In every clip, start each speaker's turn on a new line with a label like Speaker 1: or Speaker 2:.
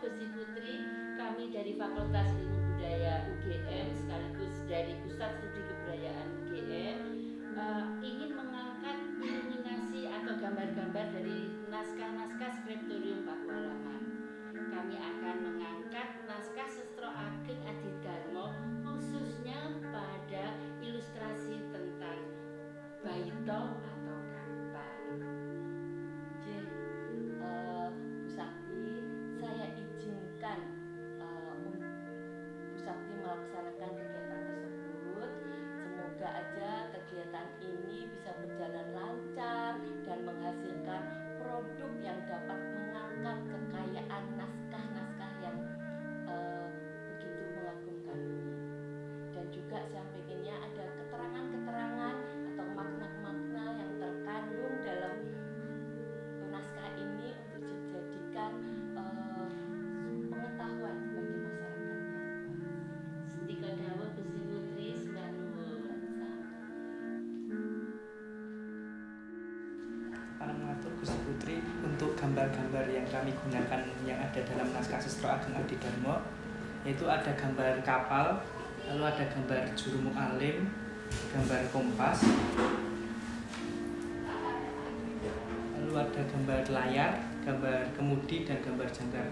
Speaker 1: Gusti Putri, kami dari Fakultas Ilmu Budaya UGM sekaligus dari Pusat Studi Kebudayaan UGM ingin mengangkat iluminasi atau gambar-gambar dari naskah-naskah skriptorium Pakualaman. Kami akan mengangkat naskah Sestro Ageng Adidarmo khususnya pada ilustrasi tentang baito atau kampar. Bu Sakti, saya izinkan Bu Sakti melaksanakan kegiatan tersebut. Semoga aja kegiatan ini bisa berjalan lancar dan menghasilkan produk yang dapat mengangkat kekayaan naskah-naskah yang begitu mengagumkan ini. Dan juga saya pengennya ada keterangan-keterangan atau makna-makna yang terkandung dalam naskah ini untuk dijadikan pengetahuan bagi masyarakat yang luas. Sedika dawuh Gusti Putri sembah nuwun.
Speaker 2: Para mengatur Gusti Putri, untuk gambar-gambar yang kami gunakan yang ada dalam naskah Sestro Ageng Adidarmo, yaitu ada gambar kapal, lalu ada gambar juru mu'alim, gambar kompas, lalu ada gambar layar, gambar kemudi, dan gambar jangkar.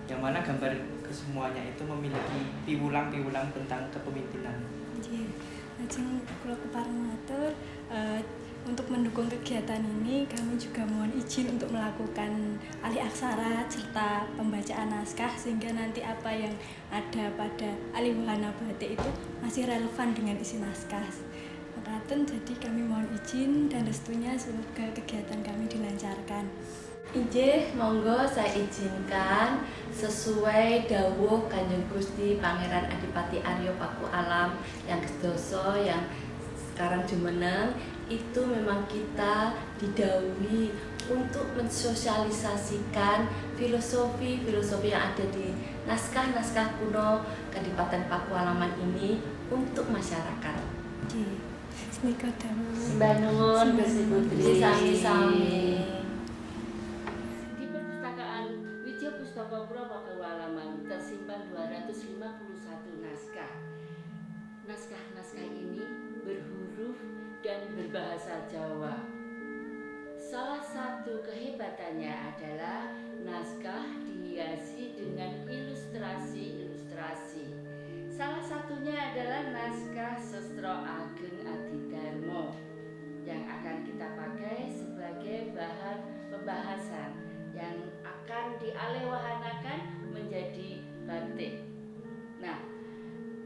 Speaker 2: Yang mana gambar kesemuanya itu memiliki piwulang-piwulang tentang kepemimpinan.
Speaker 3: Lajeng kula kepareng matur, untuk mendukung kegiatan ini kami juga mohon izin untuk melakukan alih aksara serta pembacaan naskah sehingga nanti apa yang ada pada alih wahana batik itu masih relevan dengan isi naskah. Makaten, jadi kami mohon izin dan restunya semoga kegiatan kami dilancarkan.
Speaker 1: Injih, monggo saya izinkan sesuai dawuh Kanjeng Gusti Pangeran Adipati Arya Pakualam yang kedoso yang sekarang jumeneng, itu memang kita didhawuhi untuk mensosialisasikan filosofi yang ada di naskah-naskah kuno Kadipaten Pakualaman ini untuk masyarakat.
Speaker 3: Senika dawuh.
Speaker 1: Sembah nuwun Gusti Putri sami-sami. Pakualaman tersimpan 251 naskah. Naskah-naskah ini berhuruf dan berbahasa Jawa. Salah satu kehebatannya adalah naskah dihiasi dengan ilustrasi-ilustrasi. Salah satunya adalah naskah Sestro Ageng Adidarmo yang akan kita pakai sebagai bahan pembahasan yang akan dialewahanakan menjadi batik. Nah,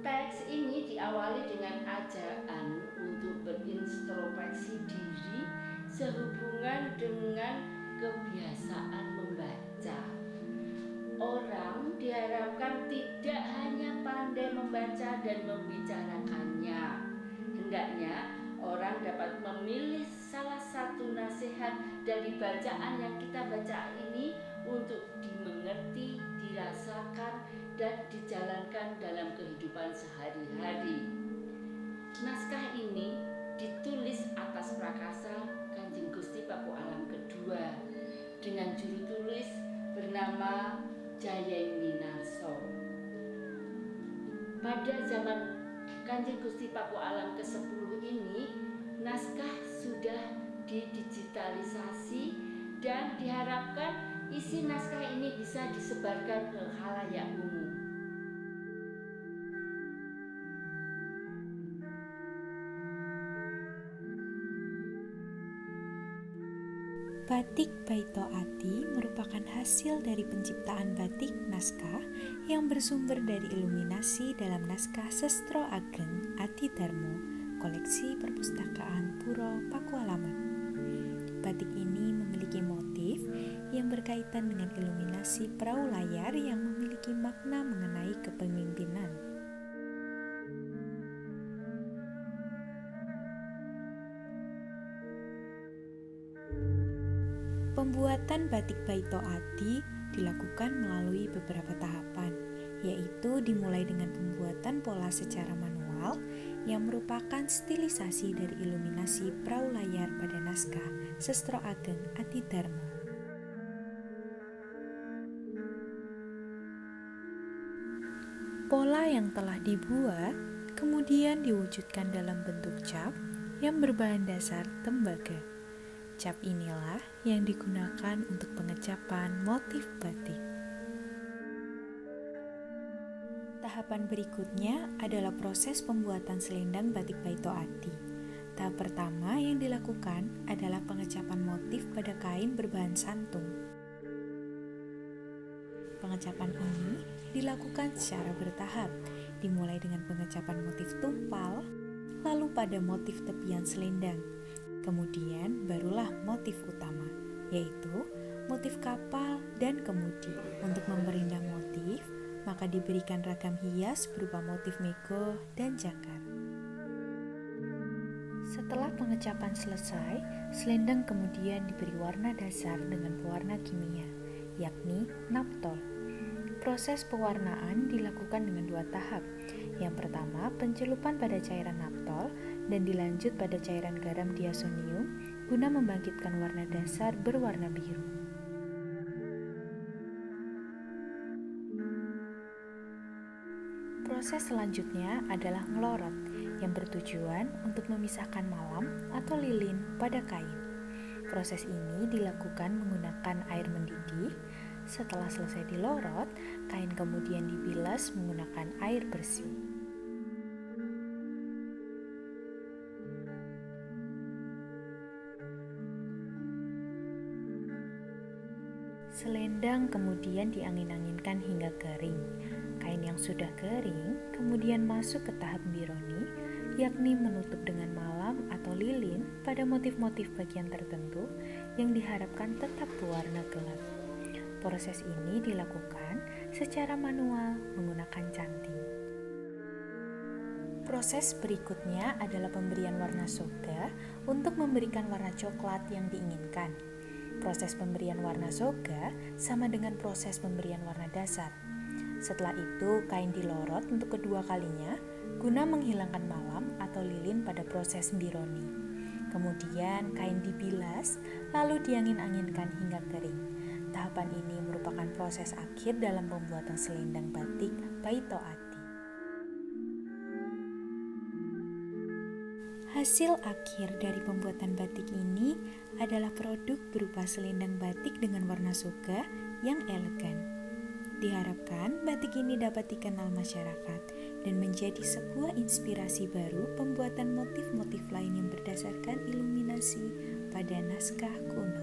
Speaker 1: teks ini diawali dengan ajakan untuk berintrospeksi diri sehubungan dengan kebiasaan membaca. Orang diharapkan tidak hanya pandai membaca dan membicarakannya. Hendaknya orang dapat memilih salah satu nasihat dari bacaan yang kita baca ini untuk dimengerti, dirasakan, dan dijalankan dalam kehidupan sehari-hari. Naskah ini ditulis atas prakarsa Kanjeng Gusti Pakualam kedua dengan juru tulis bernama Jayaminarso. Pada zaman Kanjeng Gusti Pakualam ke-10 ini, naskah sudah didigitalisasi dan diharapkan isi naskah ini bisa disebarkan ke khalayak umum.
Speaker 4: Batik Baito Ati merupakan hasil dari penciptaan batik naskah yang bersumber dari iluminasi dalam naskah Sestro Ageng Adidarmo, koleksi perpustakaan Puro Pakualaman. Batik ini memiliki motif yang berkaitan dengan iluminasi perahu layar yang memiliki makna mengenai kepemimpinan. Pembuatan batik Baito Ati dilakukan melalui beberapa tahapan, yaitu dimulai dengan pembuatan pola secara manual yang merupakan stilisasi dari iluminasi perahu layar pada naskah Sestro Ageng Adidarmo. Pola yang telah dibuat kemudian diwujudkan dalam bentuk cap yang berbahan dasar tembaga. Cap inilah yang digunakan untuk pengecapan motif batik. Tahapan berikutnya adalah proses pembuatan selendang batik Baito Ati. Tahap pertama yang dilakukan adalah pengecapan motif pada kain berbahan santung. Pengecapan ini dilakukan secara bertahap, dimulai dengan pengecapan motif tumpal, lalu pada motif tepian selendang. Kemudian barulah motif utama, yaitu motif kapal dan kemudi. Untuk memperindah motif, maka diberikan ragam hias berupa motif mego dan jangkar. Setelah pengecapan selesai, selendang kemudian diberi warna dasar dengan pewarna kimia, yakni naptol. Proses pewarnaan dilakukan dengan 2 tahap. Yang pertama, pencelupan pada cairan naptol dan dilanjut pada cairan garam diasonium guna membangkitkan warna dasar berwarna biru. Proses selanjutnya adalah ngelorot yang bertujuan untuk memisahkan malam atau lilin pada kain. Proses ini dilakukan menggunakan air mendidih. Setelah selesai dilorot, kain kemudian dibilas menggunakan air bersih. Selendang kemudian diangin-anginkan hingga kering. Kain yang sudah kering kemudian masuk ke tahap bironi, yakni menutup dengan malam atau lilin pada motif-motif bagian tertentu yang diharapkan tetap berwarna gelap. Proses ini dilakukan secara manual menggunakan canting. Proses berikutnya adalah pemberian warna soga untuk memberikan warna coklat yang diinginkan. Proses pemberian warna soga sama dengan proses pemberian warna dasar. Setelah itu, kain dilorot untuk kedua kalinya guna menghilangkan malam atau lilin pada proses bironi. Kemudian kain dibilas, lalu diangin-anginkan hingga kering. Tahapan ini merupakan proses akhir dalam pembuatan selendang batik Baito Ati. Hasil akhir dari pembuatan batik ini adalah produk berupa selendang batik dengan warna soga yang elegan. Diharapkan batik ini dapat dikenal masyarakat dan menjadi sebuah inspirasi baru pembuatan motif-motif lain yang berdasarkan iluminasi pada naskah kuno.